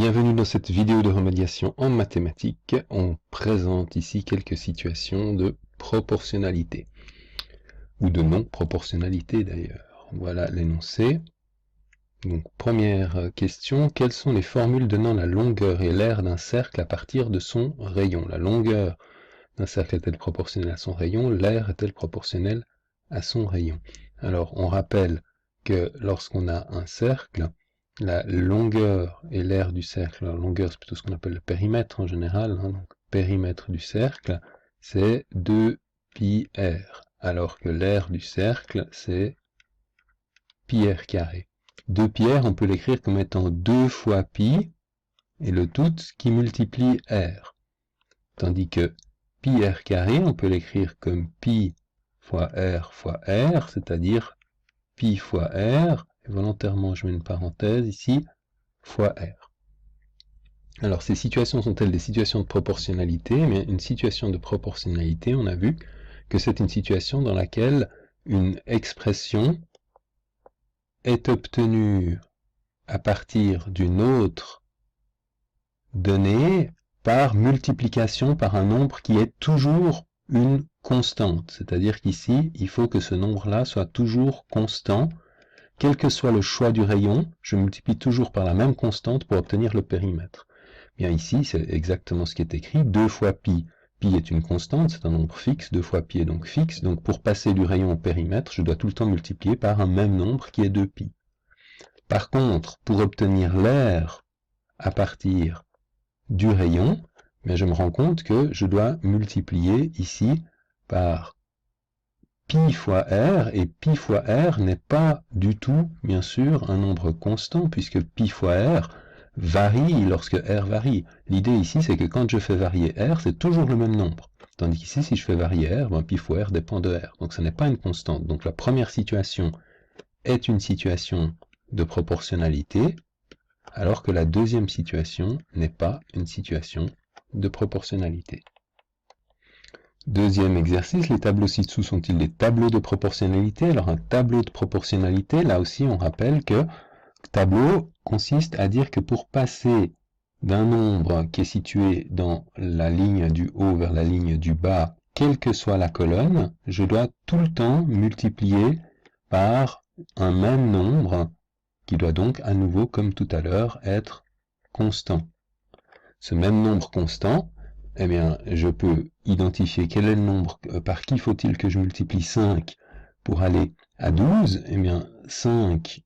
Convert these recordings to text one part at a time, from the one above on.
Bienvenue dans cette vidéo de remédiation en mathématiques. On présente ici quelques situations de proportionnalité, ou de non-proportionnalité d'ailleurs. Voilà l'énoncé. Donc première question, quelles sont les formules donnant la longueur et l'aire d'un cercle à partir de son rayon? La longueur d'un cercle est-elle proportionnelle à son rayon? L'aire est-elle proportionnelle à son rayon? Alors on rappelle que lorsqu'on a un cercle, la longueur et l'aire du cercle, la longueur c'est plutôt ce qu'on appelle le périmètre en général, donc périmètre du cercle, c'est 2πr, alors que l'aire du cercle c'est πr carré. 2πr, on peut l'écrire comme étant 2 fois pi, et le tout qui multiplie r. Tandis que πr carré, on peut l'écrire comme pi fois r, c'est-à-dire pi fois r, et volontairement je mets une parenthèse ici, fois r. Alors ces situations sont-elles des situations de proportionnalité? Mais une situation de proportionnalité, on a vu que c'est une situation dans laquelle une expression est obtenue à partir d'une autre donnée par multiplication par un nombre qui est toujours une constante. C'est-à-dire qu'ici, il faut que ce nombre-là soit toujours constant. Quel que soit le choix du rayon, je multiplie toujours par la même constante pour obtenir le périmètre. Bien ici, c'est exactement ce qui est écrit, 2 fois pi. Pi est une constante, c'est un nombre fixe, 2 fois pi est donc fixe, donc pour passer du rayon au périmètre, je dois tout le temps multiplier par un même nombre qui est 2π. Par contre, pour obtenir l'aire à partir du rayon, mais je me rends compte que je dois multiplier ici par pi fois r, et pi fois r n'est pas du tout, bien sûr, un nombre constant, puisque pi fois r varie lorsque r varie. L'idée ici, c'est que quand je fais varier r, c'est toujours le même nombre. Tandis qu'ici, si je fais varier r, ben, pi fois r dépend de r. Donc ce n'est pas une constante. Donc la première situation est une situation de proportionnalité, alors que la deuxième situation n'est pas une situation de proportionnalité. Deuxième exercice, les tableaux ci-dessous sont-ils des tableaux de proportionnalité? Alors un tableau de proportionnalité, là aussi on rappelle que tableau consiste à dire que pour passer d'un nombre qui est situé dans la ligne du haut vers la ligne du bas, quelle que soit la colonne, je dois tout le temps multiplier par un même nombre qui doit donc à nouveau, comme tout à l'heure, être constant. Ce même nombre constant, eh bien, je peux identifier quel est le nombre, par qui faut-il que je multiplie 5 pour aller à 12. Eh bien, 5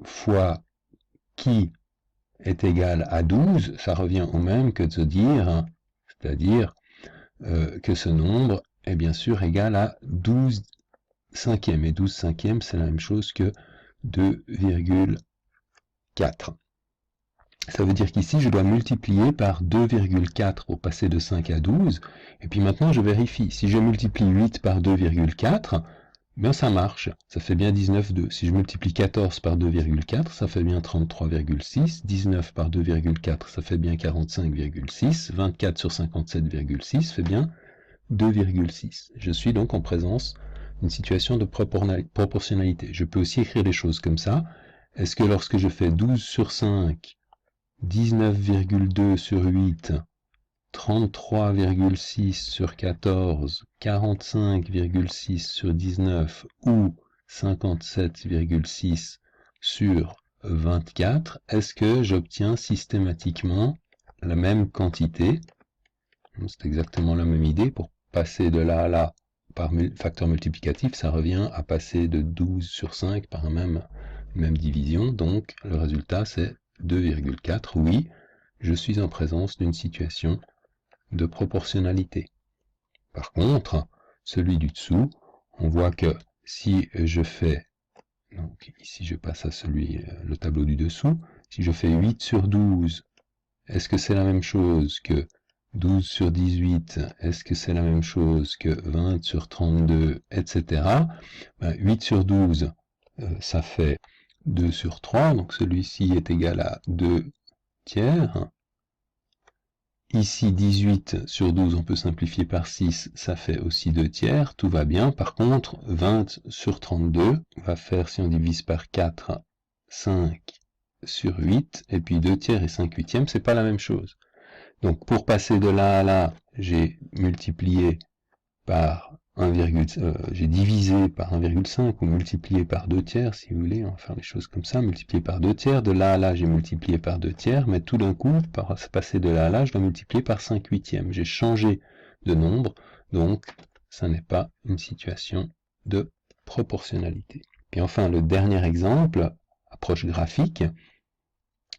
fois qui est égal à 12, ça revient au même que de se dire, c'est-à-dire que ce nombre est bien sûr égal à 12 cinquièmes. Et 12 cinquièmes, c'est la même chose que 2,4. Ça veut dire qu'ici, je dois multiplier par 2,4 pour passer de 5 à 12. Et puis maintenant, je vérifie. Si je multiplie 8 par 2,4, bien ça marche. Ça fait bien 19,2. Si je multiplie 14 par 2,4, ça fait bien 33,6. 19 par 2,4, ça fait bien 45,6. 24 sur 57,6 fait bien 2,6. Je suis donc en présence d'une situation de proportionnalité. Je peux aussi écrire les choses comme ça. Est-ce que lorsque je fais 12 sur 5, 19,2 sur 8, 33,6 sur 14, 45,6 sur 19 ou 57,6 sur 24, est-ce que j'obtiens systématiquement la même quantité? C'est exactement la même idée. Pour passer de là à là par facteur multiplicatif, ça revient à passer de 12 sur 5 par même division. Donc le résultat c'est 2,4. Oui, je suis en présence d'une situation de proportionnalité. Par contre, celui du dessous, on voit que si je fais, donc ici je passe à le tableau du dessous, si je fais 8 sur 12, est-ce que c'est la même chose que 12 sur 18, est-ce que c'est la même chose que 20 sur 32, etc. 8 sur 12, ça fait 2 sur 3, donc celui-ci est égal à 2 tiers. Ici, 18 sur 12, on peut simplifier par 6, ça fait aussi 2 tiers, tout va bien. Par contre, 20 sur 32 va faire, si on divise par 4, 5 sur 8, et puis 2 tiers et 5 huitièmes, c'est pas la même chose. Donc pour passer de là à là, j'ai multiplié par j'ai divisé par 1,5 ou multiplié par 2 tiers, si vous voulez, on va faire les choses comme ça, multiplié par 2 tiers, de là à là, j'ai multiplié par 2 tiers, mais tout d'un coup, par passer de là à là, je dois multiplier par 5 huitièmes. J'ai changé de nombre, donc ça n'est pas une situation de proportionnalité. Puis enfin, le dernier exemple, approche graphique.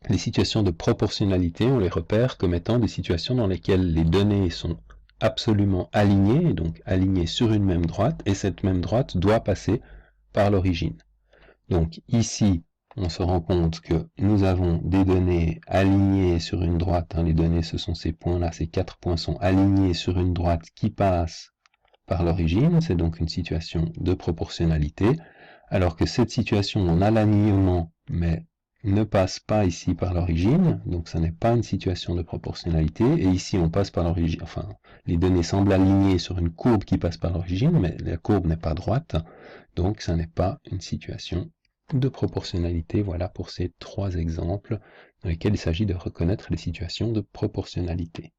Les situations de proportionnalité, on les repère comme étant des situations dans lesquelles les données sont absolument alignées, donc alignées sur une même droite, et cette même droite doit passer par l'origine. Donc ici, on se rend compte que nous avons des données alignées sur une droite, les données ce sont ces points-là, ces 4 points sont alignés sur une droite qui passe par l'origine, c'est donc une situation de proportionnalité, alors que cette situation, on a l'alignement, mais ne passe pas ici par l'origine, donc ça n'est pas une situation de proportionnalité, et ici on passe par l'origine, enfin, les données semblent alignées sur une courbe qui passe par l'origine, mais la courbe n'est pas droite, donc ça n'est pas une situation de proportionnalité. Voilà pour ces 3 exemples dans lesquels il s'agit de reconnaître les situations de proportionnalité.